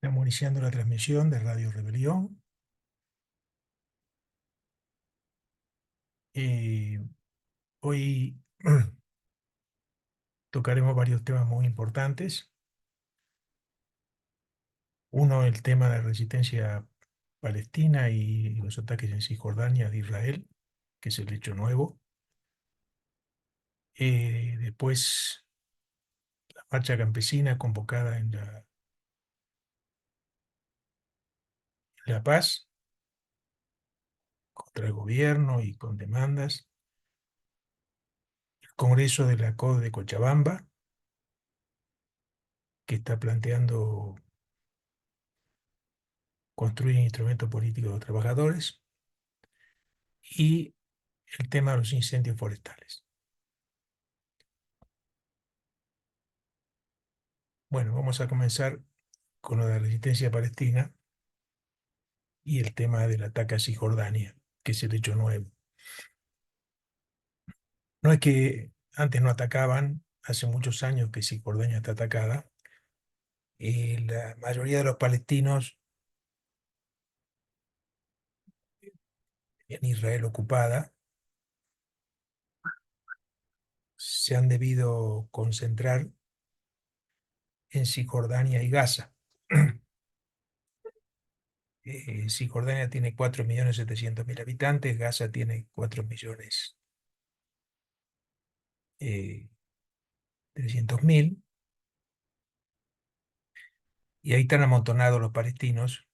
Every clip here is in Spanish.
Estamos iniciando la transmisión de Radio Rebelión. Eh, Hoy tocaremos varios temas muy importantes. Uno, el tema de la resistencia palestina y los ataques en Cisjordania de Israel, que es el hecho nuevo. Después, la marcha campesina convocada en La Paz contra el gobierno y con demandas. El Congreso de la CODE de Cochabamba, que está planteando construir un instrumento político de los trabajadores. Y el tema de los incendios forestales. Bueno, vamos a comenzar con lo de la resistencia palestina y el tema del ataque a Cisjordania, que es el hecho nuevo. No es que antes no atacaban, hace muchos años que Cisjordania está atacada, y la mayoría de los palestinos en Israel ocupada se han debido concentrar en Cisjordania y Gaza. Cisjordania tiene 4.700.000 habitantes, Gaza tiene 4.300.000, y ahí están amontonados los palestinos.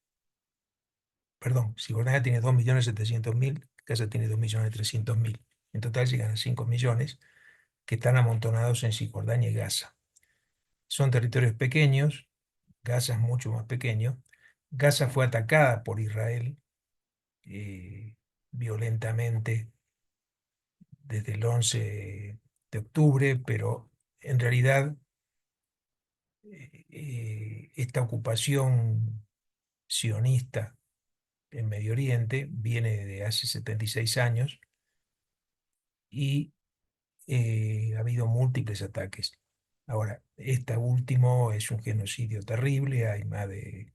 Perdón, Cisjordania tiene 2.700.000, Gaza tiene 2.300.000. En total llegan a 5 millones que están amontonados en Cisjordania y Gaza. Son territorios pequeños, Gaza es mucho más pequeño. Gaza fue atacada por Israel violentamente desde el 11 de octubre, pero en realidad esta ocupación sionista en Medio Oriente viene de hace 76 años y ha habido múltiples ataques. Ahora, este último es un genocidio terrible, hay más de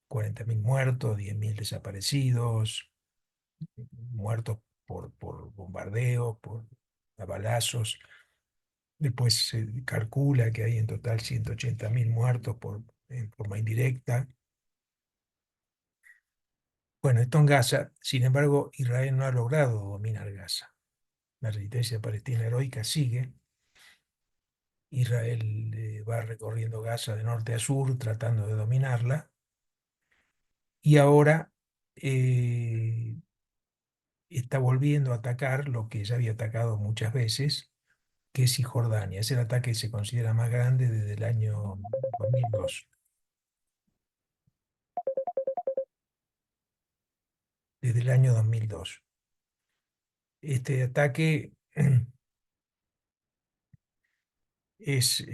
40.000 muertos, 10.000 desaparecidos, muertos por bombardeos, por a balazos. Después se calcula que hay en total 180.000 muertos en forma indirecta. Bueno, esto en Gaza, sin embargo, Israel no ha logrado dominar Gaza. La resistencia palestina heroica sigue. Israel va recorriendo Gaza de norte a sur tratando de dominarla. Y ahora está volviendo a atacar lo que ya había atacado muchas veces, que es Cisjordania. Es el ataque que se considera más grande desde el año 2002. Desde el año 2002. Este ataque es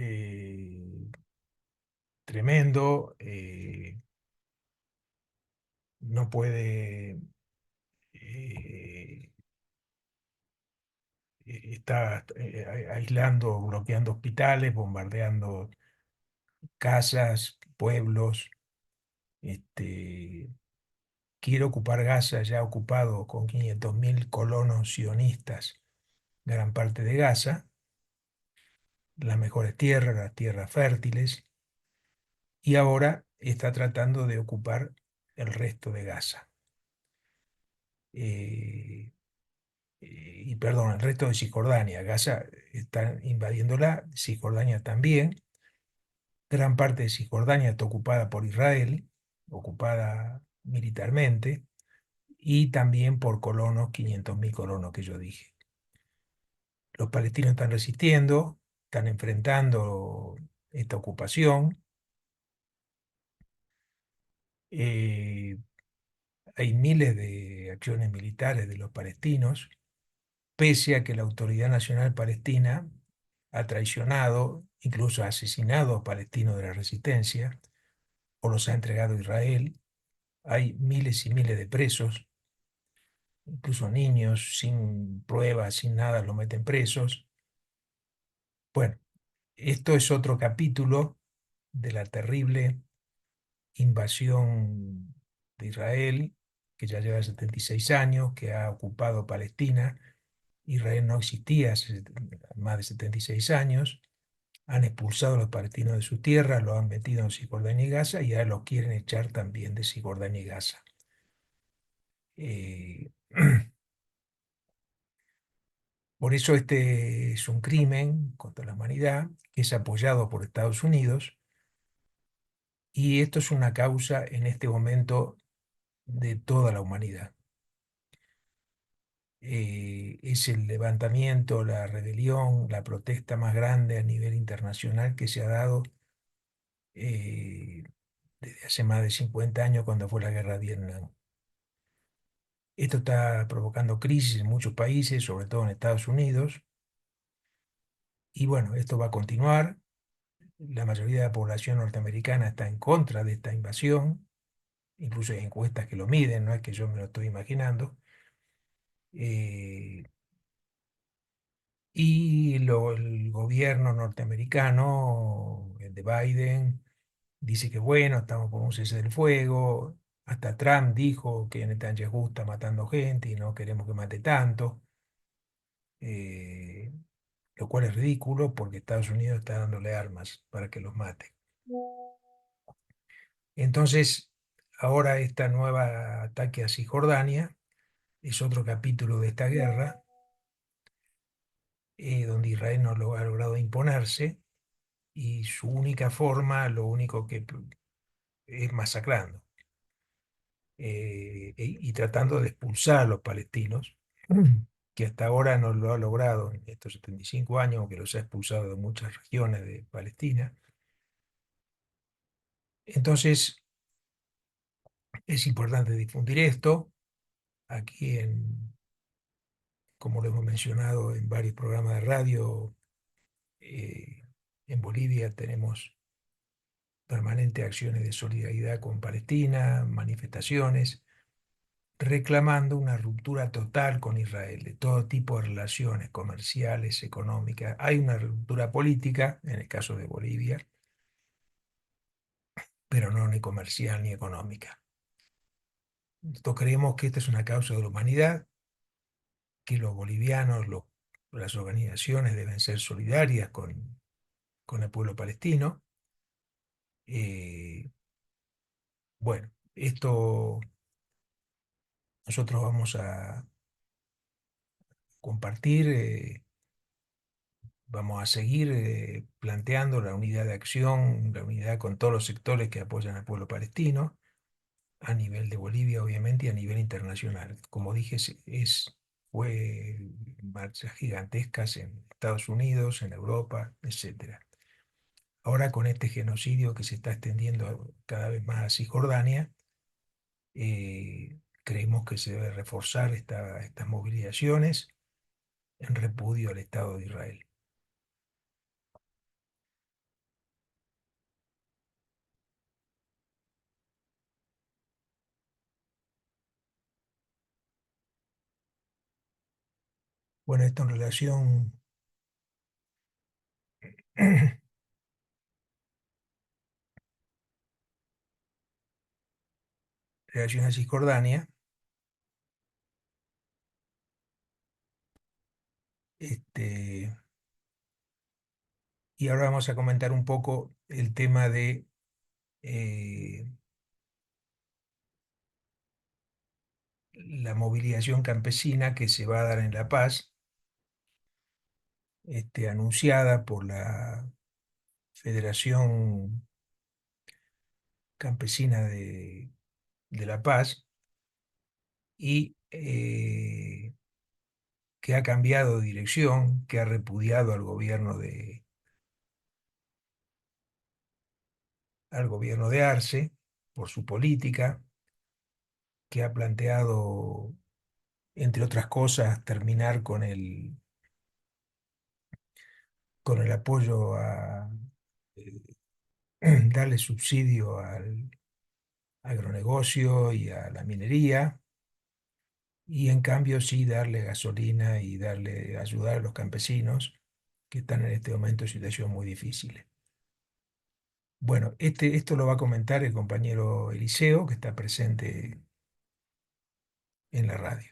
tremendo. No puede... eh, está aislando, bloqueando hospitales, bombardeando casas, pueblos. Este, quiere ocupar Gaza, ya ha ocupado con 500.000 colonos sionistas gran parte de Gaza, las mejores tierras, las tierras fértiles, y ahora está tratando de ocupar el resto de Gaza. Y perdón, el resto de Cisjordania. Gaza está invadiéndola, Cisjordania también. Gran parte de Cisjordania está ocupada por Israel, ocupada militarmente, y también por colonos, 500.000 colonos que yo dije. Los palestinos están resistiendo, están enfrentando esta ocupación. Eh, Hay miles de acciones militares de los palestinos, pese a que la Autoridad Nacional Palestina ha traicionado, incluso ha asesinado a palestinos de la resistencia, o los ha entregado a Israel. Hay miles y miles de presos, incluso niños, sin pruebas, sin nada, los meten presos. Bueno, esto es otro capítulo de la terrible invasión de Israel, que ya lleva 76 años, que ha ocupado Palestina. Israel no existía hace más de 76 años. Han expulsado a los palestinos de su tierra, los han metido en Cisjordania y Gaza y ahora los quieren echar también de Cisjordania y Gaza. Eh, por eso este es un crimen contra la humanidad que es apoyado por Estados Unidos y esto es una causa en este momento de toda la humanidad. Es el levantamiento, la rebelión, la protesta más grande a nivel internacional que se ha dado desde hace más de 50 años cuando fue la guerra de Vietnam. Esto está provocando crisis en muchos países, sobre todo en Estados Unidos, y bueno, esto va a continuar. La mayoría de la población norteamericana está en contra de esta invasión, incluso hay encuestas que lo miden, no es que yo me lo estoy imaginando. Eh, el gobierno norteamericano, el de Biden, dice que bueno, estamos por un cese del fuego. Hasta Trump dijo que Netanyahu está matando gente y no queremos que mate tanto, eh, lo cual es ridículo porque Estados Unidos está dándole armas para que los mate. Entonces, ahora esta nueva ataque a Cisjordania es otro capítulo de esta guerra, donde Israel no lo ha logrado imponerse y su única forma, lo único que es masacrando y tratando de expulsar a los palestinos, que hasta ahora no lo ha logrado en estos 75 años, que los ha expulsado de muchas regiones de Palestina. Entonces, es importante difundir esto. Aquí, como lo hemos mencionado en varios programas de radio, eh, en Bolivia tenemos permanentes acciones de solidaridad con Palestina, manifestaciones, reclamando una ruptura total con Israel, de todo tipo de relaciones comerciales, económicas. Hay una ruptura política, en el caso de Bolivia, pero no ni comercial ni económica. Nosotros creemos que esta es una causa de la humanidad, que los bolivianos, las organizaciones deben ser solidarias con el pueblo palestino. Eh, bueno, esto nosotros vamos a compartir, vamos a seguir planteando la unidad de acción, la unidad con todos los sectores que apoyan al pueblo palestino, a nivel de Bolivia, obviamente, y a nivel internacional. Como dije, fue marchas gigantescas en Estados Unidos, en Europa, etcétera. Ahora con este genocidio que se está extendiendo cada vez más a Cisjordania, creemos que se debe reforzar estas movilizaciones en repudio al Estado de Israel. Bueno, esto en relación a Cisjordania, este, y ahora vamos a comentar un poco el tema de eh, la movilización campesina que se va a dar en La Paz, anunciada por la Federación Campesina de La Paz y que ha cambiado de dirección, que ha repudiado al gobierno de Arce por su política, que ha planteado, entre otras cosas, terminar con el apoyo eh, darle subsidio al agronegocio y a la minería, y en cambio sí darle gasolina y ayudar a los campesinos que están en este momento en situación muy difícil. Bueno, esto lo va a comentar el compañero Eliseo, que está presente en la radio.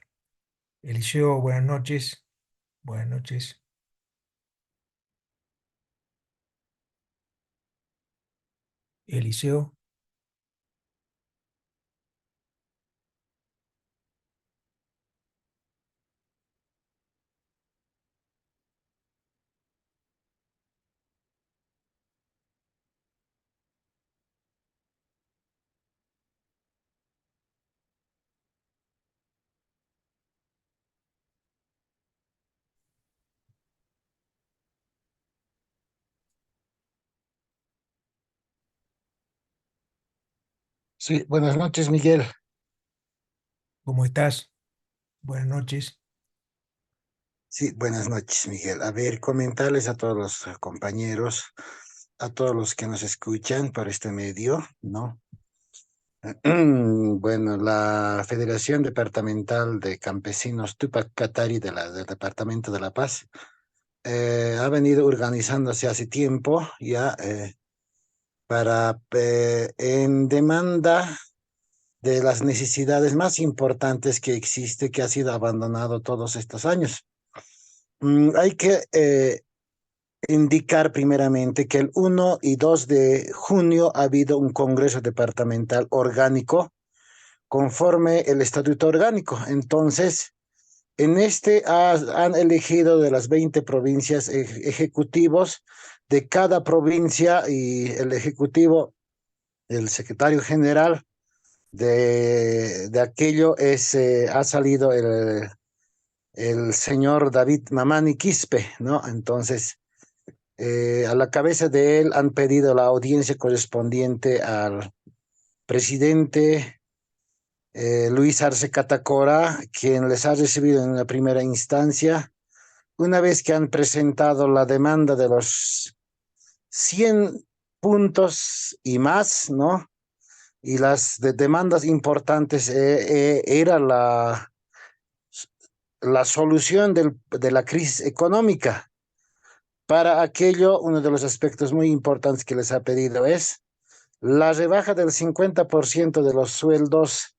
Eliseo, buenas noches. Buenas noches. Eliseo, Sí, buenas noches, Miguel. ¿cómo estás? Buenas noches. Sí, buenas noches, Miguel. A ver, comentarles a todos los compañeros, a todos los que nos escuchan por este medio, ¿no? Bueno, la Federación Departamental de Campesinos Tupac Katari del Departamento de La Paz ha venido organizándose hace tiempo ya en demanda de las necesidades más importantes que existe, que ha sido abandonado todos estos años. Hay que indicar primeramente que el 1 y 2 de junio ha habido un congreso departamental orgánico conforme el estatuto orgánico. Entonces, en este han elegido de las 20 provincias ejecutivos de cada provincia y el ejecutivo, el secretario general de aquello ha salido el señor David Mamani Quispe, ¿no? Entonces, a la cabeza de él han pedido la audiencia correspondiente al presidente Luis Arce Catacora, quien les ha recibido en la primera instancia, una vez que han presentado la demanda de los 100 puntos y más, ¿no? Y las demandas importantes era la solución de la crisis económica. Para aquello, uno de los aspectos muy importantes que les ha pedido es la rebaja del 50% de los sueldos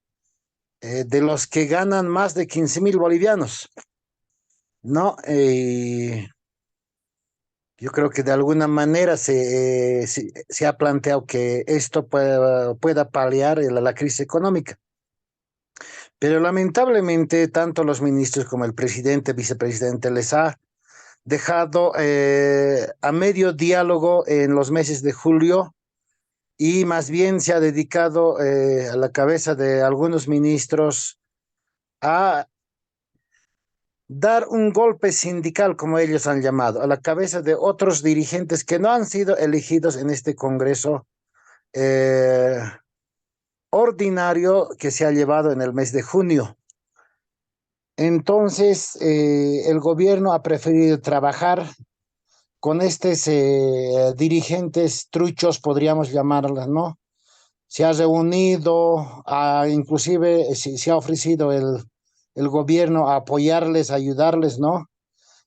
de los que ganan más de 15.000 bolivianos, ¿no? Yo creo que de alguna manera se ha planteado que esto pueda paliar la crisis económica. Pero lamentablemente, tanto los ministros como el presidente, vicepresidente, les ha dejado a medio diálogo en los meses de julio y más bien se ha dedicado a la cabeza de algunos ministros a dar un golpe sindical, como ellos han llamado, a la cabeza de otros dirigentes que no han sido elegidos en este Congreso eh, ordinario que se ha llevado en el mes de junio. Entonces, el gobierno ha preferido trabajar con estos dirigentes truchos, podríamos llamarlas, ¿no? Se ha reunido, inclusive se ha ofrecido el gobierno a apoyarles, a ayudarles, ¿no?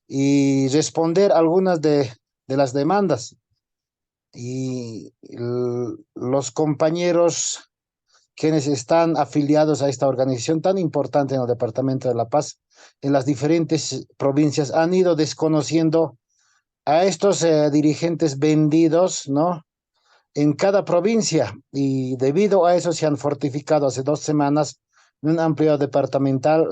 Y responder algunas de las demandas. Y los compañeros quienes están afiliados a esta organización tan importante en el Departamento de La Paz, en las diferentes provincias, han ido desconociendo a estos dirigentes vendidos, ¿no? En cada provincia y debido a eso se han fortificado hace 2 semanas en un amplio departamental,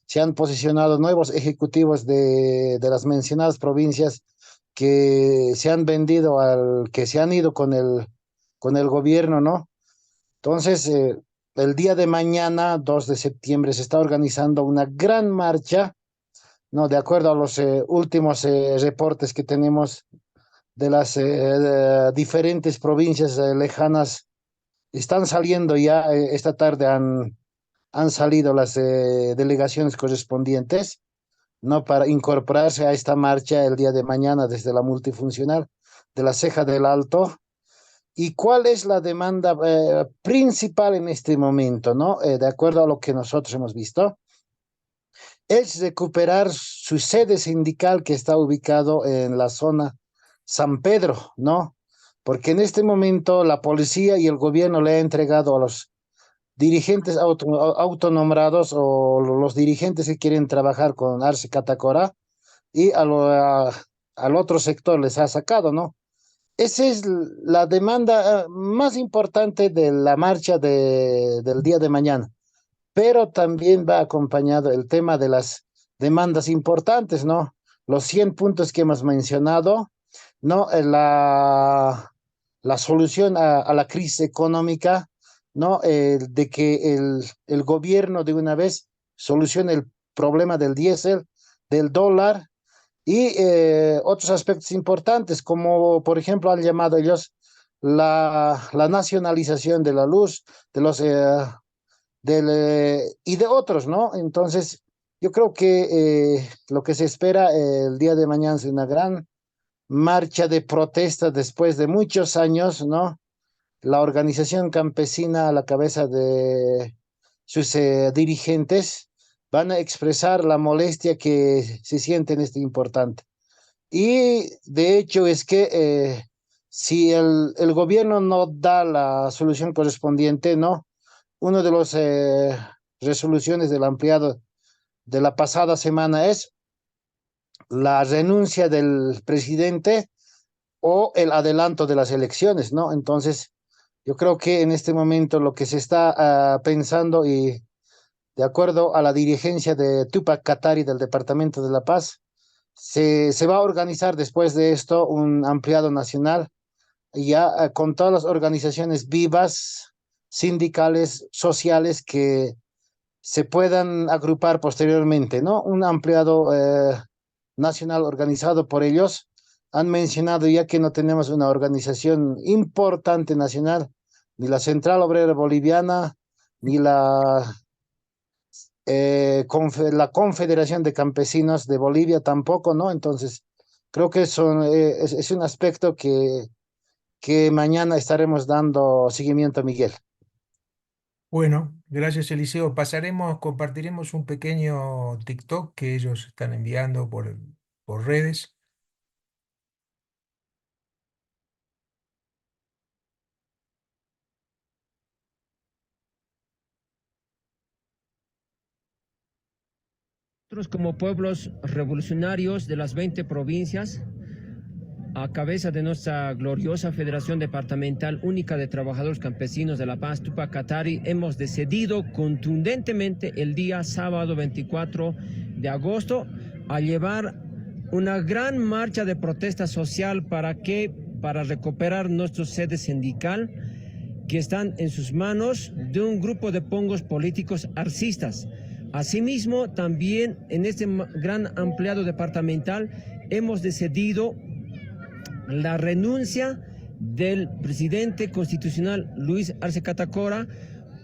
se han posicionado nuevos ejecutivos de las mencionadas provincias que se han vendido que se han ido con el gobierno, ¿no? Entonces, el día de mañana, 2 de septiembre, se está organizando una gran marcha, ¿no? De acuerdo a los últimos reportes que tenemos de las diferentes provincias lejanas, están saliendo ya, esta tarde han salido las delegaciones correspondientes, ¿no? Para incorporarse a esta marcha el día de mañana desde la multifuncional de la Ceja del Alto. ¿Y cuál es la demanda principal en este momento, ¿no? De acuerdo a lo que nosotros hemos visto, es recuperar su sede sindical que está ubicado en la zona San Pedro, ¿no? porque en este momento la policía y el gobierno le ha entregado a los dirigentes autonombrados o los dirigentes que quieren trabajar con Arce Catacora y al otro sector les ha sacado, ¿no? Esa es la demanda más importante de la marcha del día de mañana, pero también va acompañado el tema de las demandas importantes, ¿no? Los 100 puntos que hemos mencionado, ¿no? La solución a la crisis económica, ¿no? De que el gobierno de una vez solucione el problema del diésel, del dólar y otros aspectos importantes, como por ejemplo han llamado ellos la nacionalización de la luz, de los y de otros, ¿no? Entonces, yo creo que lo que se espera el día de mañana es una gran marcha de protesta después de muchos años, ¿no? La organización campesina a la cabeza de sus dirigentes van a expresar la molestia que se siente en este importante. Y de hecho es que si el gobierno no da la solución correspondiente, ¿no? Uno de los resoluciones del ampliado de la pasada semana es la renuncia del presidente o el adelanto de las elecciones, ¿no? Entonces, yo creo que en este momento lo que se está pensando y de acuerdo a la dirigencia de Tupac Katari del Departamento de La Paz, se va a organizar después de esto un ampliado nacional, ya con todas las organizaciones vivas, sindicales, sociales que se puedan agrupar posteriormente, ¿no? Un ampliado nacional organizado por ellos. Han mencionado ya que no tenemos una organización importante nacional, ni la Central Obrera Boliviana, ni la Confederación de Campesinos de Bolivia tampoco, ¿no? Entonces, creo que es un aspecto que mañana estaremos dando seguimiento, Miguel. Bueno, gracias Eliseo. Compartiremos un pequeño TikTok que ellos están enviando por redes. Nosotros como pueblos revolucionarios de las 20 provincias, a cabeza de nuestra gloriosa Federación Departamental Única de Trabajadores Campesinos de La Paz, Tupac Katari, hemos decidido contundentemente el día sábado 24 de agosto a llevar una gran marcha de protesta social para recuperar nuestra sede sindical que están en sus manos de un grupo de pongos políticos arcistas. Asimismo, también en este gran ampliado departamental hemos decidido la renuncia del presidente constitucional Luis Arce Catacora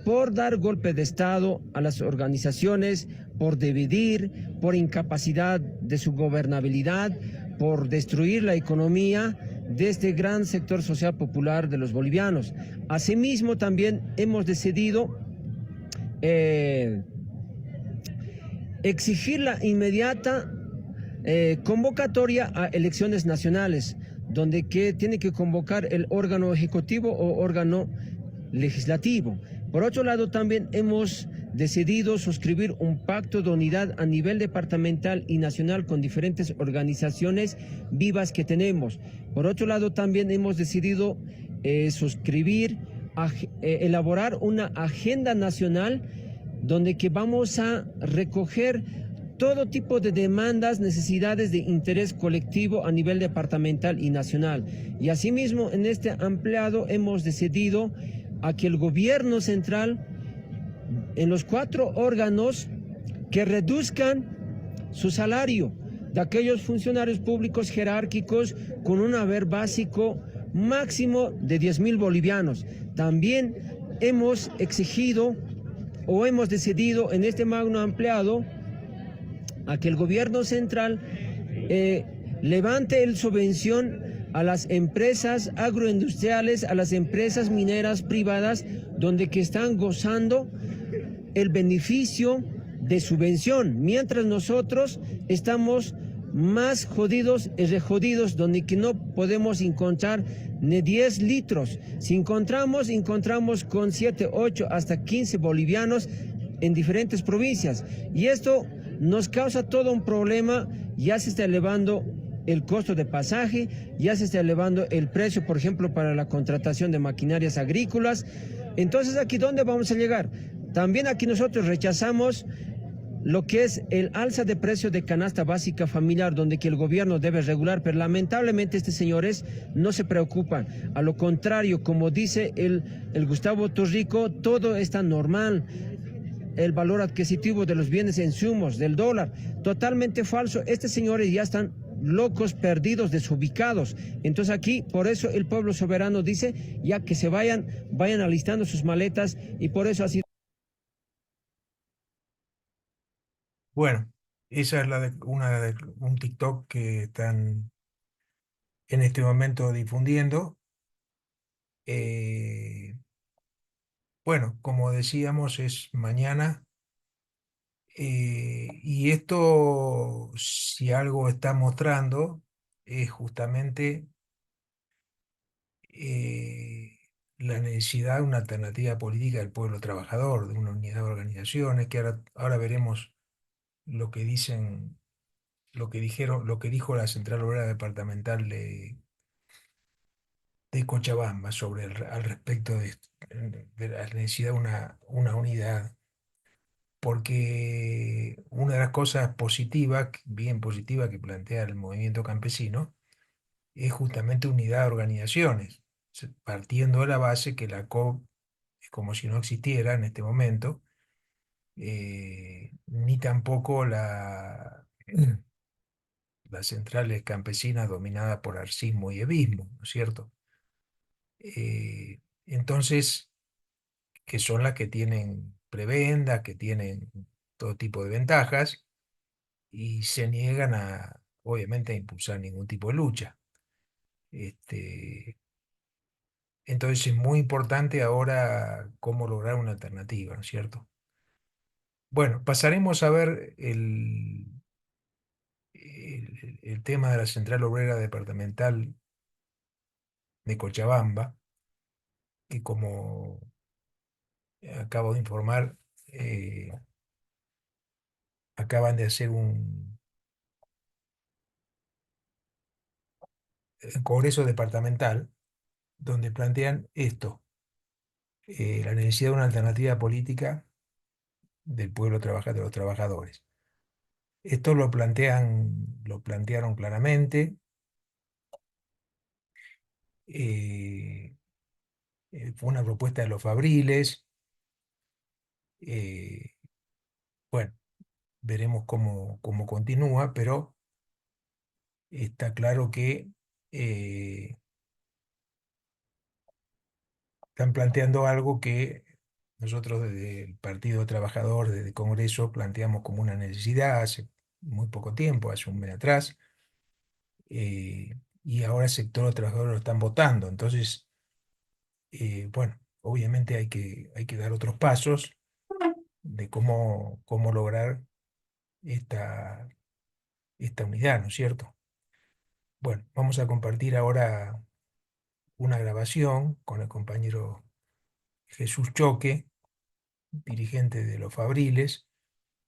por dar golpe de Estado a las organizaciones, por dividir, por incapacidad de su gobernabilidad, por destruir la economía de este gran sector social popular de los bolivianos. Asimismo, también hemos decidido exigir la inmediata convocatoria a elecciones nacionales, donde tiene que convocar el órgano ejecutivo o órgano legislativo. Por otro lado, también hemos decidido suscribir un pacto de unidad a nivel departamental y nacional con diferentes organizaciones vivas que tenemos. Por otro lado, también hemos decidido elaborar una agenda nacional donde que vamos a recoger todo tipo de demandas, necesidades de interés colectivo a nivel departamental y nacional. Y asimismo, en este ampliado hemos decidido a que el gobierno central, en los 4 órganos, que reduzcan su salario de aquellos funcionarios públicos jerárquicos con un haber básico máximo de 10.000 bolivianos. También hemos exigido o hemos decidido en este magno ampliado a que el gobierno central levante el subvención a las empresas agroindustriales, a las empresas mineras privadas, donde que están gozando el beneficio de subvención, mientras nosotros estamos más jodidos y rejodidos, donde que no podemos encontrar ni 10 litros. Si encontramos con 7, 8, hasta 15 bolivianos en diferentes provincias. Y esto nos causa todo un problema. Ya se está elevando el costo de pasaje, ya se está elevando el precio, por ejemplo, para la contratación de maquinarias agrícolas. Entonces, ¿aquí dónde vamos a llegar? También aquí nosotros rechazamos lo que es el alza de precio de canasta básica familiar, donde que el gobierno debe regular, pero lamentablemente estos señores no se preocupan. A lo contrario, como dice el Gustavo Torrico, todo está normal. El valor adquisitivo de los bienes e insumos, del dólar, totalmente falso. Estos señores ya están locos, perdidos, desubicados. Entonces aquí, por eso el pueblo soberano dice, ya que se vayan alistando sus maletas, y por eso ha sido. Bueno, esa es un TikTok que están en este momento difundiendo. Eh, bueno, como decíamos, es mañana. Y esto, si algo está mostrando, es justamente eh, la necesidad de una alternativa política del pueblo trabajador, de una unidad de organizaciones, que ahora veremos lo que dicen, lo que dijo la Central Obrera Departamental de Cochabamba sobre al respecto de la necesidad de una unidad. Porque una de las cosas positivas, bien positivas que plantea el movimiento campesino, es justamente unidad de organizaciones, partiendo de la base que la COP es como si no existiera en este momento, ni tampoco las centrales campesinas dominadas por arcismo y evismo, ¿no es cierto? Entonces, que son las que tienen prebendas, que tienen todo tipo de ventajas y se niegan obviamente, a impulsar ningún tipo de lucha. Este, entonces es muy importante ahora cómo lograr una alternativa, ¿no es cierto? Bueno, pasaremos a ver el tema de la Central Obrera Departamental de Cochabamba, que como acabo de informar, acaban de hacer un congreso departamental donde plantean esto, la necesidad de una alternativa política del pueblo trabajador, de los trabajadores. Esto lo plantearon claramente. eh, Fue una propuesta de los Fabriles. eh, bueno, veremos cómo continúa, pero está claro que eh, están planteando algo que nosotros desde el Partido Trabajador, desde el Congreso, planteamos como una necesidad hace muy poco tiempo, hace un mes atrás, y ahora el sector de los trabajadores lo están votando. Entonces, bueno, obviamente hay que dar otros pasos de cómo lograr esta, esta unidad, ¿no es cierto? Bueno, vamos a compartir ahora una grabación con el compañero Jesús Choque, dirigente de los Fabriles,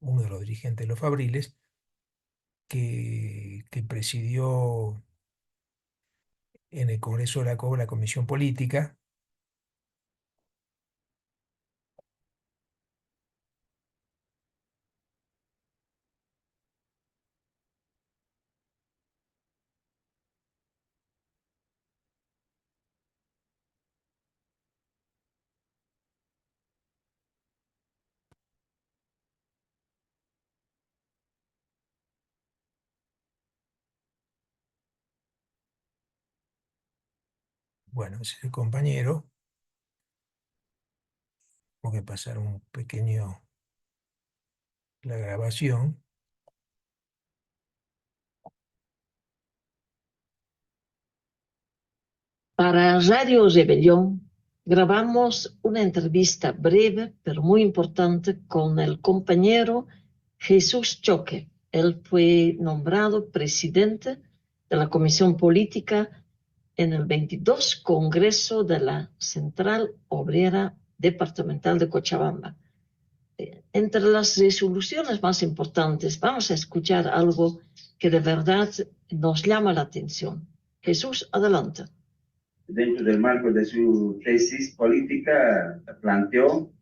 uno de los dirigentes de los Fabriles, que presidió en el Congreso de la COB la Comisión Política. Bueno, ese es el compañero. Tengo que pasar un pequeño la grabación. Para Radio Rebelión grabamos una entrevista breve pero muy importante con el compañero Jesús Choque. Él fue nombrado presidente de la Comisión Política en el 22 Congreso de la Central Obrera Departamental de Cochabamba. Entre las resoluciones más importantes, vamos a escuchar algo que de verdad nos llama la atención. Jesús, adelante. Dentro del marco de su tesis política, planteó,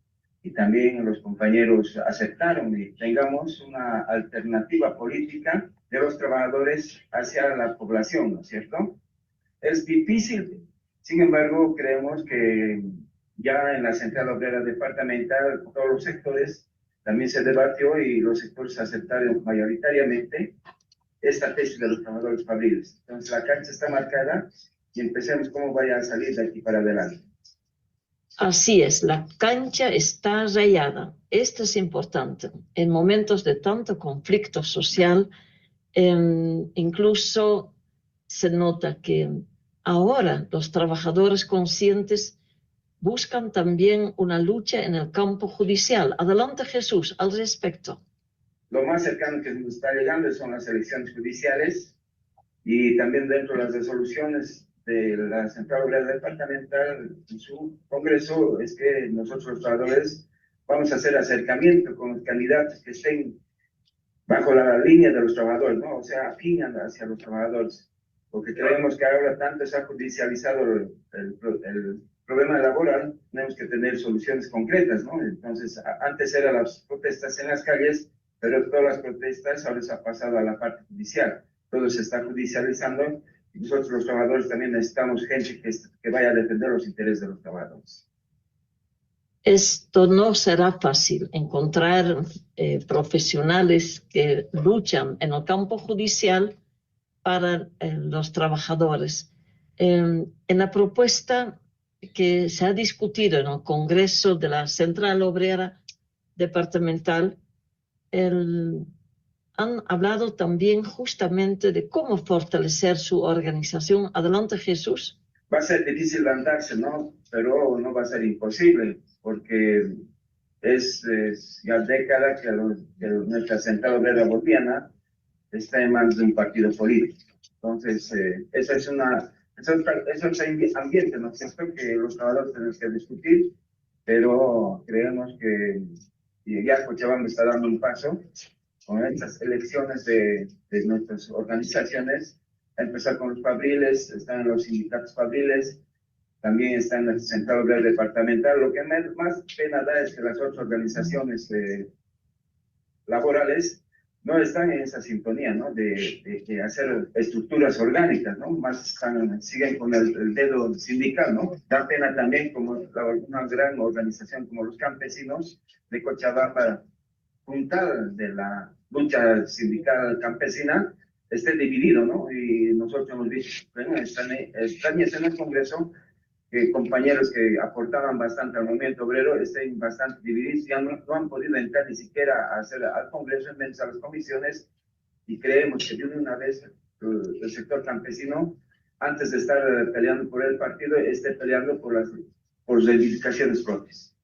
y también los compañeros aceptaron, y tengamos una alternativa política de los trabajadores hacia la población, ¿no es cierto? Es difícil, sin embargo, creemos que ya en la Central Obrera Departamental, todos los sectores también se debatió y los sectores aceptaron mayoritariamente esta tesis de los trabajadores fabriles. Entonces, la cancha está marcada y empecemos cómo vaya a salir de aquí para adelante. Así es, la cancha está rayada. Esto es importante. En momentos de tanto conflicto social, incluso se nota que ahora los trabajadores conscientes buscan también una lucha en el campo judicial. Adelante, Jesús, al respecto. Lo más cercano que nos está llegando son las elecciones judiciales y también dentro de las resoluciones de la Central Obrera Departamental en su congreso es que nosotros los trabajadores vamos a hacer acercamiento con los candidatos que estén bajo la línea de los trabajadores, ¿no? O sea, afinan hacia los trabajadores, porque creemos que ahora tanto se ha judicializado el problema laboral, tenemos que tener soluciones concretas, ¿no? Entonces, antes eran las protestas en las calles, pero todas las protestas ahora se ha pasado a la parte judicial, todo se está judicializando y nosotros los trabajadores también necesitamos gente que vaya a defender los intereses de los trabajadores. Esto no será fácil, encontrar profesionales que luchan en el campo judicial para los trabajadores. En la propuesta que se ha discutido en el Congreso de la Central Obrera Departamental, han hablado también justamente de cómo fortalecer su organización. Adelante, Jesús. Va a ser difícil andarse, ¿no? Pero no va a ser imposible, porque es ya década que nuestra Central Obrera Boliviana está en manos de un partido político. Entonces, eso es ambiente, ¿no es cierto? Que los trabajadores tenemos que discutir, pero creemos que ya Cochabamba está dando un paso con estas elecciones de nuestras organizaciones, a empezar con los fabriles, están los sindicatos fabriles, también está en la Central Obrera Departamental. Lo que más pena da es que las otras organizaciones laborales no están en esa sintonía, ¿no? De hacer estructuras orgánicas, ¿no? Más siguen con el dedo sindical, ¿no? Da pena también como una gran organización como los campesinos de Cochabamba, puntal de la lucha sindical campesina, esté dividido, ¿no? Y nosotros hemos visto, bueno, están en el Congreso, que compañeros que aportaban bastante al movimiento obrero estén bastante divididos, ya no han podido entrar ni siquiera a hacer al Congreso, en menos a las comisiones, y creemos que de una vez el sector campesino, antes de estar peleando por el partido, esté peleando por reivindicaciones propias.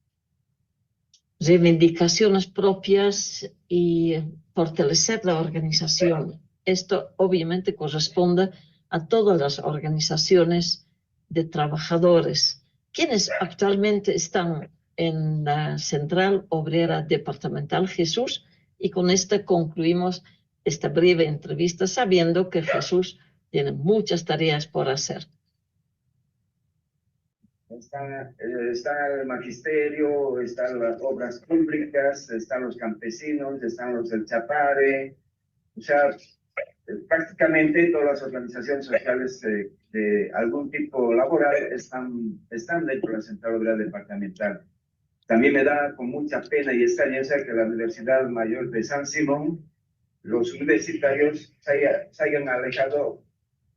Reivindicaciones propias y fortalecer la organización. Esto obviamente corresponde a todas las organizaciones de trabajadores, quienes actualmente están en la Central Obrera Departamental. Jesús, y con esta concluimos esta breve entrevista sabiendo que Jesús tiene muchas tareas por hacer. Está el magisterio, están las obras públicas, están los campesinos, están los del Chapare, o sea, prácticamente todas las organizaciones sociales de algún tipo laboral están dentro de la Central Obrera Departamental. También me da con mucha pena y extrañeza que la Universidad Mayor de San Simón, los universitarios se hayan alejado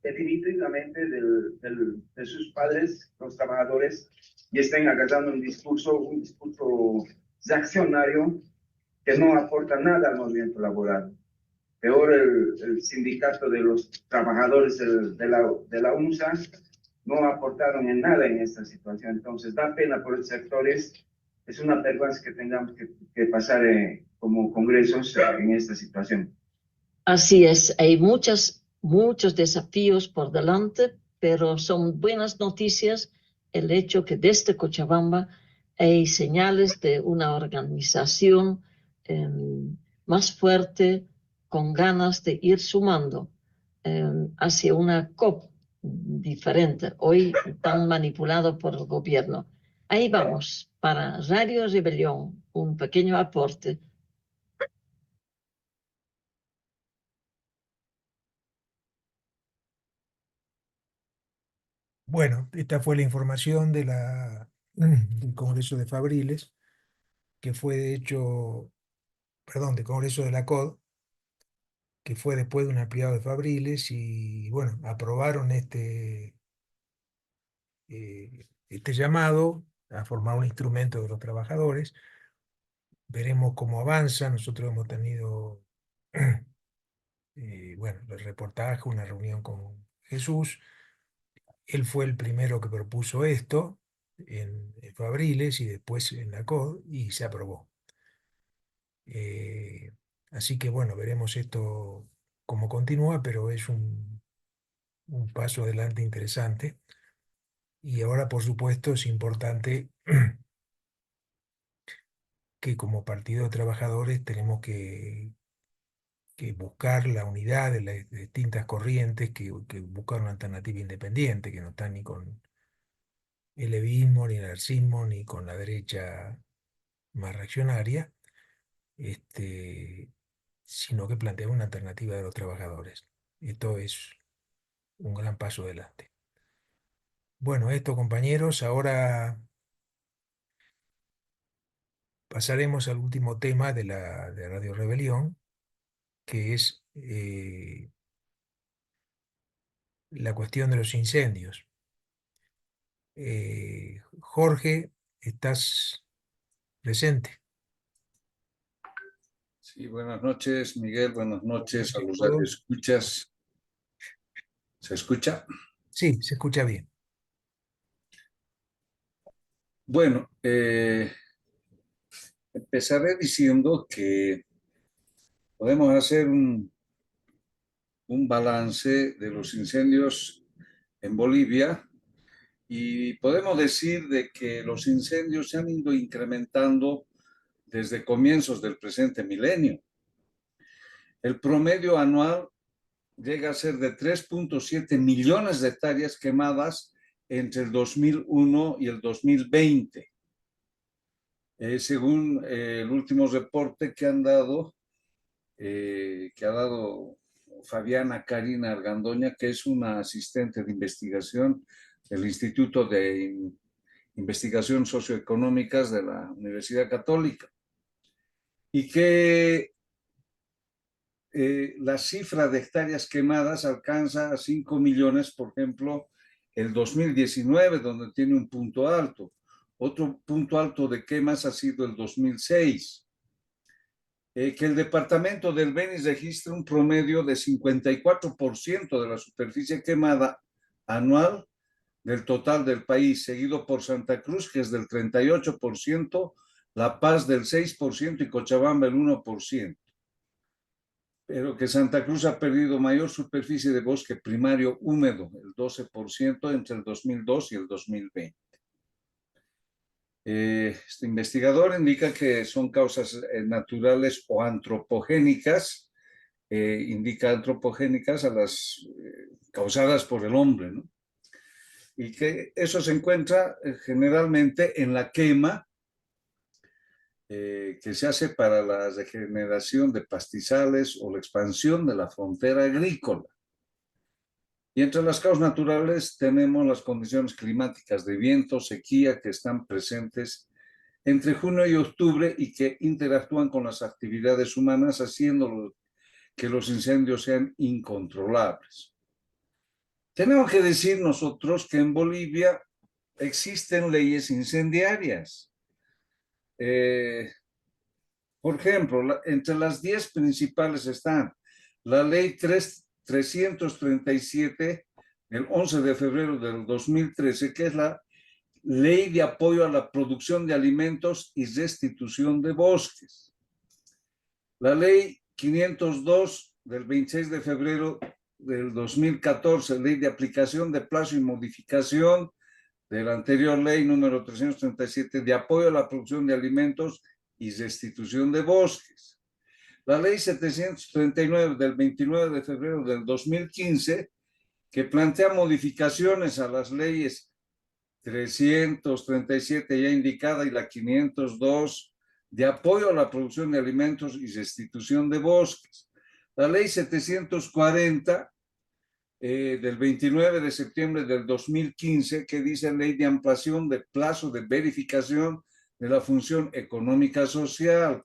definitivamente de sus padres, los trabajadores, y estén agarrando un discurso reaccionario que no aporta nada al movimiento laboral. Peor, el sindicato de los trabajadores de la UNSA no aportaron en nada en esta situación. Entonces, da pena por los sectores. Es una vergüenza que tengamos que pasar como congresos en esta situación. Así es, hay muchos desafíos por delante, pero son buenas noticias el hecho que desde Cochabamba hay señales de una organización eh, más fuerte, con ganas de ir sumando hacia una COP diferente, hoy tan manipulado por el gobierno. Ahí vamos, para Radio Rebelión, un pequeño aporte. Bueno, esta fue la información del Congreso de Fabriles, que fue de hecho, perdón, del Congreso de la COD, que fue después de un ampliado de Fabriles y bueno, aprobaron este llamado a formar un instrumento de los trabajadores. Veremos cómo avanza. Nosotros hemos tenido, bueno, el reportaje, una reunión con Jesús. Él fue el primero que propuso esto en Fabriles y después en la COD y se aprobó. Eh, Así que bueno, veremos esto cómo continúa, pero es un paso adelante interesante. Y ahora, por supuesto, es importante que como partido de trabajadores tenemos que buscar la unidad de las distintas corrientes, que buscar una alternativa independiente, que no está ni con el levismo, ni el arcismo, ni con la derecha más reaccionaria, este, sino que plantea una alternativa de los trabajadores. Esto es un gran paso adelante. Bueno, esto, compañeros, ahora pasaremos al último tema de Radio Rebelión, que es la cuestión de los incendios. Jorge, ¿estás presente? Sí, buenas noches, Miguel. Buenas noches a los ¿Todo? radioescuchas. ¿Se escucha? Sí, se escucha bien. Bueno, empezaré diciendo que podemos hacer un balance de los incendios en Bolivia y podemos decir de que los incendios se han ido incrementando desde comienzos del presente milenio. El promedio anual llega a ser de 3.7 millones de hectáreas quemadas entre el 2001 y el 2020. Según el último reporte que ha dado Fabiana Karina Argandoña, que es una asistente de investigación del Instituto de Investigación Socioeconómicas de la Universidad Católica, y que la cifra de hectáreas quemadas alcanza a 5 millones, por ejemplo, el 2019, donde tiene un punto alto. Otro punto alto de quemas ha sido el 2006. Que el departamento del Beni registra un promedio de 54% de la superficie quemada anual del total del país, seguido por Santa Cruz, que es del 38%, La Paz del 6% y Cochabamba el 1%. Pero que Santa Cruz ha perdido mayor superficie de bosque primario húmedo, el 12%, entre el 2002 y el 2020. Este investigador indica que son causas naturales o antropogénicas, indica antropogénicas a las causadas por el hombre, ¿no? Y que eso se encuentra generalmente en la quema que se hace para la regeneración de pastizales o la expansión de la frontera agrícola. Y entre las causas naturales tenemos las condiciones climáticas de viento, sequía, que están presentes entre junio y octubre y que interactúan con las actividades humanas, haciendo que los incendios sean incontrolables. Tenemos que decir nosotros que en Bolivia existen leyes incendiarias. Por ejemplo, entre las 10 principales están la ley 337 del 11 de febrero del 2013, que es la Ley de Apoyo a la Producción de Alimentos y Restitución de Bosques. La Ley 502 del 26 de febrero del 2014, ley de aplicación de plazo y modificación de la anterior ley número 337 de apoyo a la producción de alimentos y restitución de bosques. La ley 739 del 29 de febrero del 2015, que plantea modificaciones a las leyes 337 ya indicada y la 502 de apoyo a la producción de alimentos y restitución de bosques. La ley 740 del 29 de septiembre del 2015, que dice ley de ampliación de plazo de verificación de la función económica social.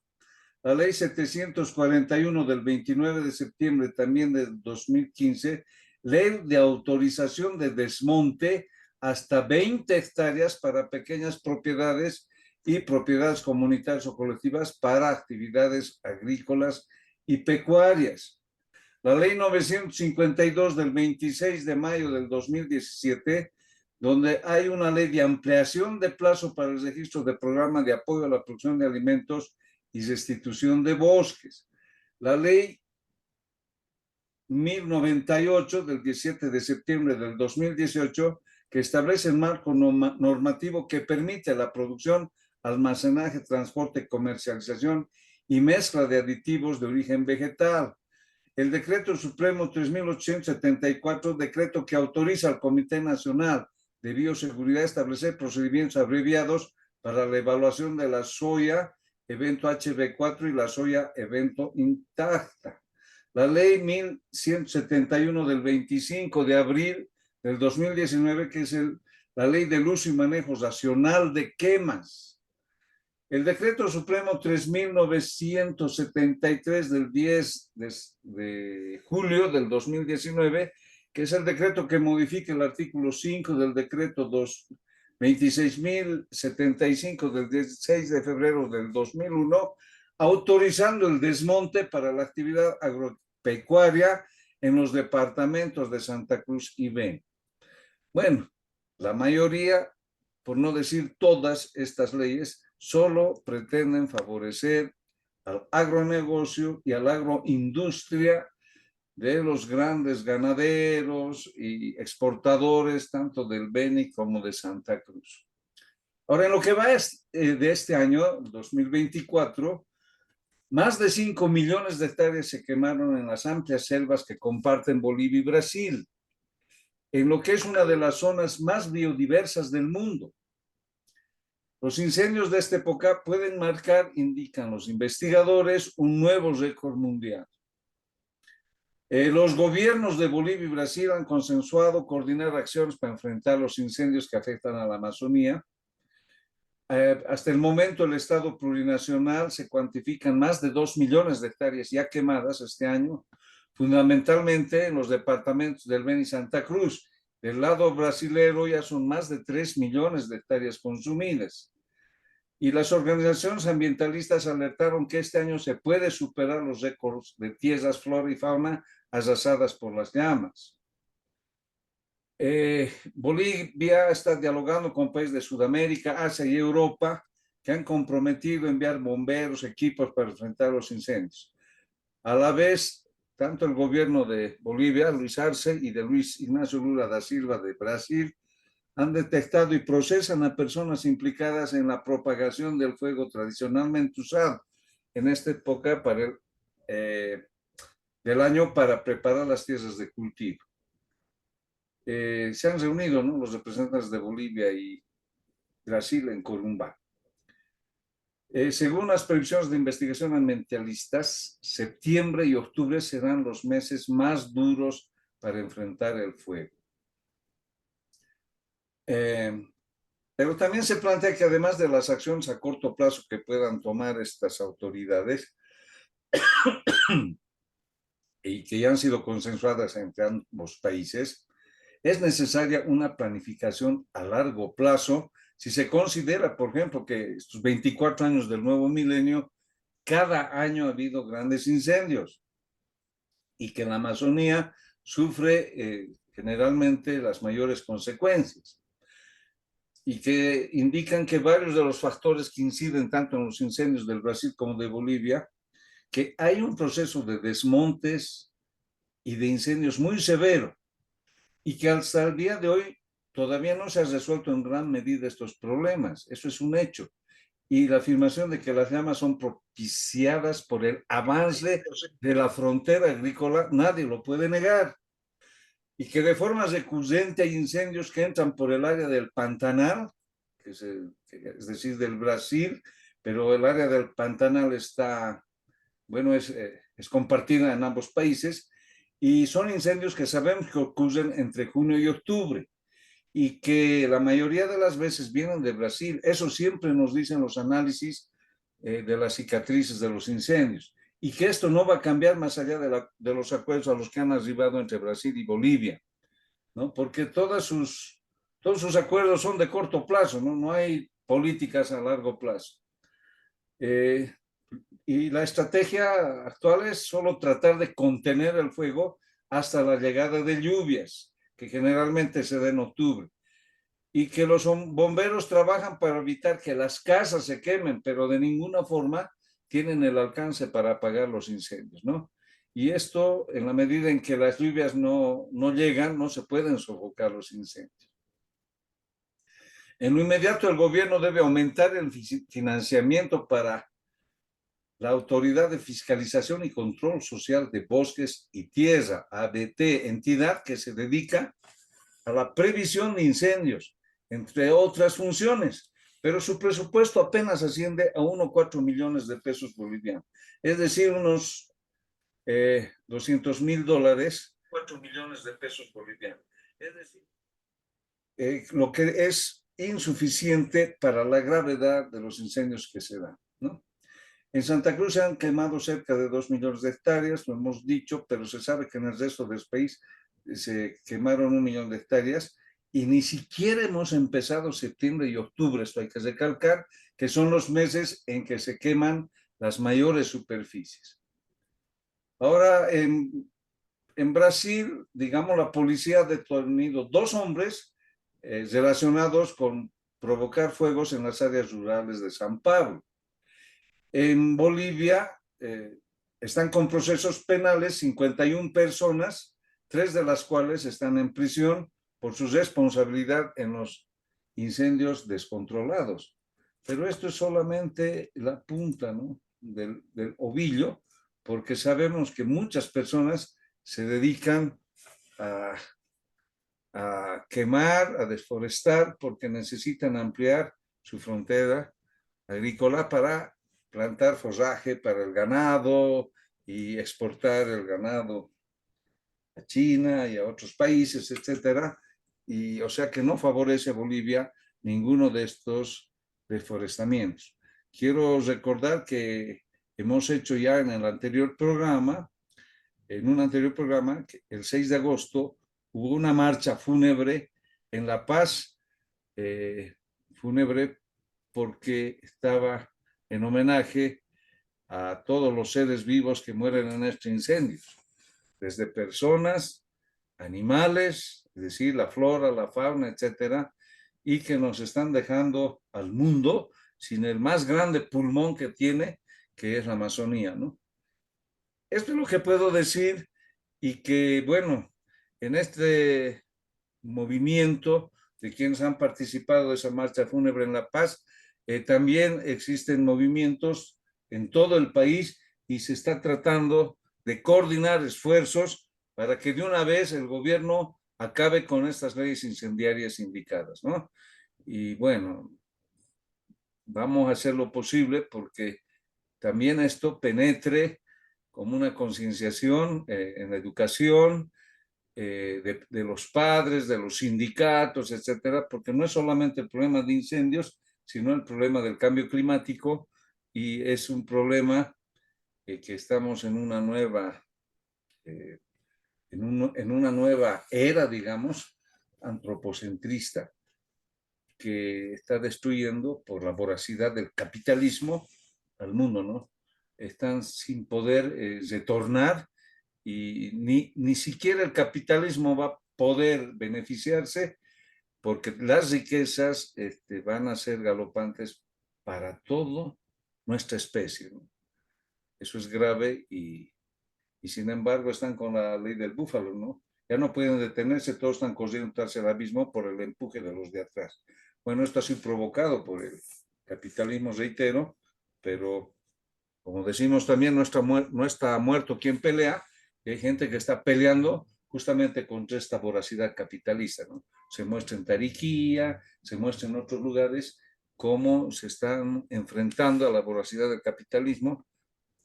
La ley 741 del 29 de septiembre también del 2015, ley de autorización de desmonte hasta 20 hectáreas para pequeñas propiedades y propiedades comunitarias o colectivas para actividades agrícolas y pecuarias. La ley 952 del 26 de mayo del 2017, donde hay una ley de ampliación de plazo para el registro de programa de apoyo a la producción de alimentos y restitución de bosques. La ley 1098 del 17 de septiembre del 2018, que establece el marco normativo que permite la producción, almacenaje, transporte, comercialización y mezcla de aditivos de origen vegetal. El Decreto Supremo 3874, decreto que autoriza al Comité Nacional de Bioseguridad a establecer procedimientos abreviados para la evaluación de la soya evento HB4 y la soya evento intacta. La ley 1171 del 25 de abril del 2019, que es la ley del uso y manejo racional de quemas. El decreto supremo 3973 del 10 de julio del 2019, que es el decreto que modifica el artículo 5 del decreto 26.075 del 16 de febrero del 2001, autorizando el desmonte para la actividad agropecuaria en los departamentos de Santa Cruz y Beni. Bueno, la mayoría, por no decir todas estas leyes, solo pretenden favorecer al agronegocio y a la agroindustria de los grandes ganaderos y exportadores, tanto del Beni como de Santa Cruz. Ahora, en lo que va de este año, 2024, más de 5 millones de hectáreas se quemaron en las amplias selvas que comparten Bolivia y Brasil, en lo que es una de las zonas más biodiversas del mundo. Los incendios de esta época pueden marcar, indican los investigadores, un nuevo récord mundial. Los gobiernos de Bolivia y Brasil han consensuado coordinar acciones para enfrentar los incendios que afectan a la Amazonía. Hasta el momento, el Estado plurinacional se cuantifican más de 2 millones de hectáreas ya quemadas este año, fundamentalmente en los departamentos del Beni y Santa Cruz. Del lado brasilero ya son más de 3 millones de hectáreas consumidas. Y las organizaciones ambientalistas alertaron que este año se puede superar los récords de tierras, flora y fauna arrasadas por las llamas. Bolivia está dialogando con países de Sudamérica, Asia y Europa que han comprometido enviar bomberos, equipos para enfrentar los incendios. A la vez, tanto el gobierno de Bolivia, Luis Arce, y de Luis Ignacio Lula da Silva de Brasil, han detectado y procesan a personas implicadas en la propagación del fuego tradicionalmente usado en esta época del año para preparar las tierras de cultivo. Se han reunido, ¿no?, los representantes de Bolivia y Brasil en Corumbá. Según las previsiones de investigación ambientalistas, septiembre y octubre serán los meses más duros para enfrentar el fuego. Pero también se plantea que además de las acciones a corto plazo que puedan tomar estas autoridades y que ya han sido consensuadas entre ambos países, es necesaria una planificación a largo plazo si se considera, por ejemplo, que estos 24 años del nuevo milenio, cada año ha habido grandes incendios y que la Amazonía sufre generalmente las mayores consecuencias, y que indican que varios de los factores que inciden tanto en los incendios del Brasil como de Bolivia, que hay un proceso de desmontes y de incendios muy severo, y que hasta el día de hoy todavía no se ha resuelto en gran medida estos problemas. Eso es un hecho. Y la afirmación de que las llamas son propiciadas por el avance de la frontera agrícola, nadie lo puede negar. Y que de forma recurrente hay incendios que entran por el área del Pantanal, es decir, del Brasil, pero el área del Pantanal está, bueno, es compartida en ambos países, y son incendios que sabemos que ocurren entre junio y octubre, y que la mayoría de las veces vienen de Brasil. Eso siempre nos dicen los análisis de las cicatrices de los incendios, y que esto no va a cambiar más allá de los acuerdos a los que han arribado entre Brasil y Bolivia, ¿no? Porque todos sus acuerdos son de corto plazo, ¿no? No hay políticas a largo plazo. Y la estrategia actual es solo tratar de contener el fuego hasta la llegada de lluvias, que generalmente se da en octubre, y que los bomberos trabajan para evitar que las casas se quemen, pero de ninguna forma tienen el alcance para apagar los incendios, ¿no? Y esto, en la medida en que las lluvias no llegan, no se pueden sofocar los incendios. En lo inmediato, el gobierno debe aumentar el financiamiento para la Autoridad de Fiscalización y Control Social de Bosques y Tierra, ABT, entidad que se dedica a la previsión de incendios, entre otras funciones, pero su presupuesto apenas asciende a 1,4 millones de pesos bolivianos, es decir, unos $200,000, 4 millones de pesos bolivianos, es decir, lo que es insuficiente para la gravedad de los incendios que se dan, ¿no? En Santa Cruz se han quemado cerca de 2 millones de hectáreas, lo hemos dicho, pero se sabe que en el resto del país se quemaron 1 millón de hectáreas, y ni siquiera hemos empezado septiembre y octubre. Esto hay que recalcar, que son los meses en que se queman las mayores superficies. Ahora, en Brasil, digamos, la policía ha detenido 2 hombres relacionados con provocar fuegos en las áreas rurales de San Pablo. En Bolivia están con procesos penales 51 personas, 3 de las cuales están en prisión por su responsabilidad en los incendios descontrolados. Pero esto es solamente la punta, ¿no?, del ovillo, porque sabemos que muchas personas se dedican a quemar, a desforestar, porque necesitan ampliar su frontera agrícola para plantar forraje para el ganado y exportar el ganado a China y a otros países, etcétera. Y o sea que no favorece a Bolivia ninguno de estos deforestamientos. Quiero recordar que hemos hecho ya en un anterior programa, que el 6 de agosto hubo una marcha fúnebre en La Paz, fúnebre porque estaba en homenaje a todos los seres vivos que mueren en estos incendios, desde personas, animales, es decir, la flora, la fauna, etcétera, y que nos están dejando al mundo sin el más grande pulmón que tiene, que es la Amazonía, ¿no? Esto es lo que puedo decir, y que, bueno, en este movimiento de quienes han participado de esa marcha fúnebre en La Paz, también existen movimientos en todo el país, y se está tratando de coordinar esfuerzos para que de una vez el gobierno acabe con estas leyes incendiarias indicadas, ¿no? Y bueno, vamos a hacer lo posible porque también esto penetre como una concienciación en la educación, de los padres, de los sindicatos, etcétera, porque no es solamente el problema de incendios, sino el problema del cambio climático, y es un problema que estamos en una nueva, en una nueva era, digamos, antropocentrista, que está destruyendo por la voracidad del capitalismo al mundo, ¿no? Están sin poder retornar, y ni siquiera el capitalismo va a poder beneficiarse, porque las riquezas van a ser galopantes para toda nuestra especie, ¿no? Eso es grave, y y sin embargo están con la ley del búfalo, ¿no? Ya no pueden detenerse, todos están corriendo tras el abismo por el empuje de los de atrás. Bueno, esto ha sido provocado por el capitalismo, reitero, pero como decimos también, no está muerto quien pelea, y hay gente que está peleando justamente contra esta voracidad capitalista, ¿no? Se muestra en Tariquía, se muestra en otros lugares cómo se están enfrentando a la voracidad del capitalismo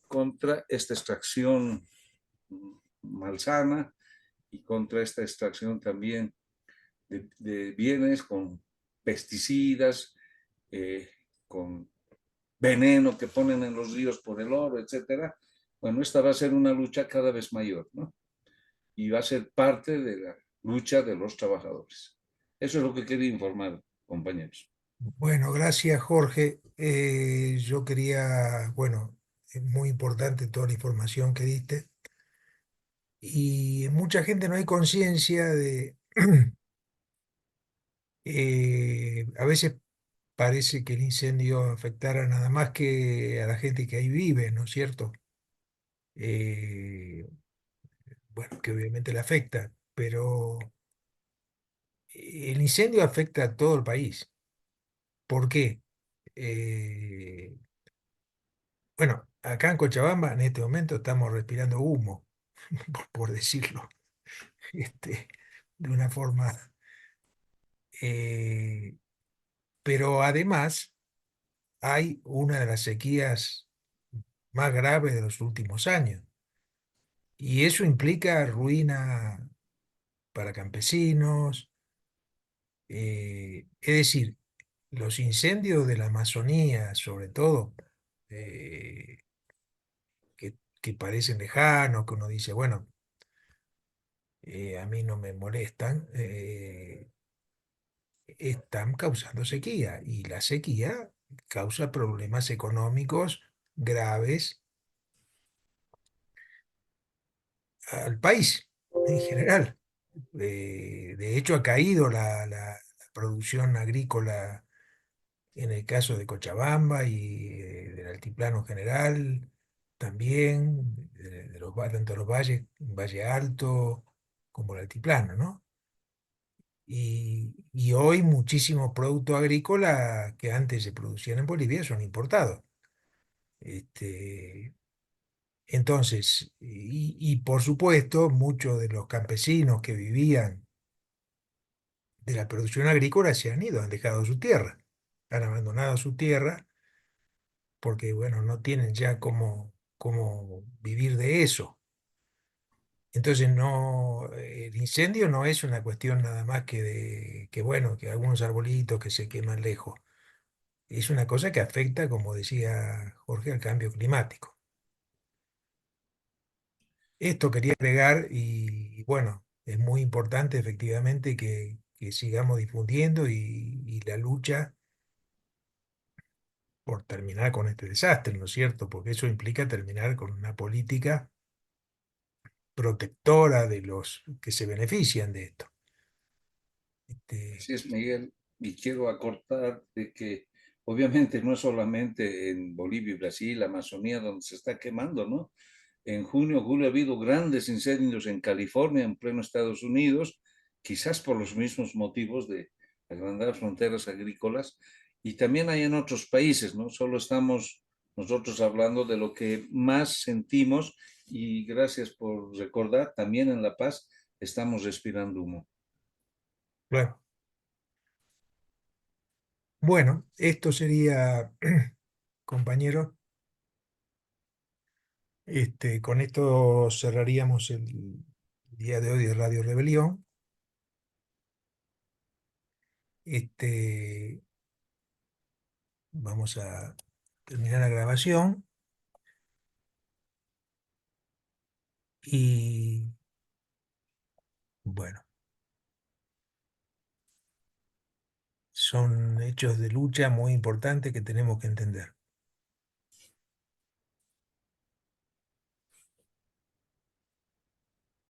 contra esta extracción malsana y contra esta extracción también de bienes con pesticidas, con veneno que ponen en los ríos por el oro, etcétera. Bueno, esta va a ser una lucha cada vez mayor, ¿no? Y va a ser parte de la lucha de los trabajadores. Eso es lo que quería informar, compañeros. Bueno, gracias Jorge. Yo quería, bueno, es muy importante toda la información que diste y mucha gente no hay conciencia de, a veces parece que el incendio afectara nada más que a la gente que ahí vive, ¿no es cierto? Eh, bueno, que obviamente le afecta, pero el incendio afecta a todo el país. ¿Por qué? Eh, bueno, acá en Cochabamba en este momento estamos respirando humo, por decirlo, este, de una forma. eh, pero además hay una de las sequías más graves de los últimos años. Y eso implica ruina para campesinos. Es decir, los incendios de la Amazonía, sobre todo, eh, que parecen lejanos, que uno dice, bueno, a mí no me molestan, están causando sequía y la sequía causa problemas económicos graves al país en general. De hecho, ha caído la producción agrícola en el caso de Cochabamba y del altiplano en general, también tanto los valles, Valle Alto como el altiplano, ¿no? Y hoy muchísimos productos agrícolas que antes se producían en Bolivia son importados. Este, entonces, y por supuesto, muchos de los campesinos que vivían de la producción agrícola se han ido, han dejado su tierra, han abandonado su tierra porque, bueno, no tienen ya cómo vivir de eso. Entonces, no, el incendio no es una cuestión nada más que bueno, que algunos arbolitos que se queman lejos. Es una cosa que afecta, como decía Jorge, al cambio climático. Esto quería agregar y bueno, es muy importante efectivamente que sigamos difundiendo y la lucha por terminar con este desastre, ¿no es cierto? Porque eso implica terminar con una política protectora de los que se benefician de esto. Este, Así es, Miguel, y quiero acortar de que obviamente no es solamente en Bolivia y Brasil, la Amazonía, donde se está quemando, ¿no? En junio, julio ha habido grandes incendios en California, en pleno Estados Unidos, quizás por los mismos motivos de agrandar fronteras agrícolas, y también hay en otros países, ¿no? Solo estamos nosotros hablando de lo que más sentimos, y gracias por recordar, también en La Paz estamos respirando humo. claro. Bueno, esto sería, compañeros, con esto cerraríamos el día de hoy de Radio Rebelión. Este, vamos a terminar la grabación y bueno, son hechos de lucha muy importantes que tenemos que entender.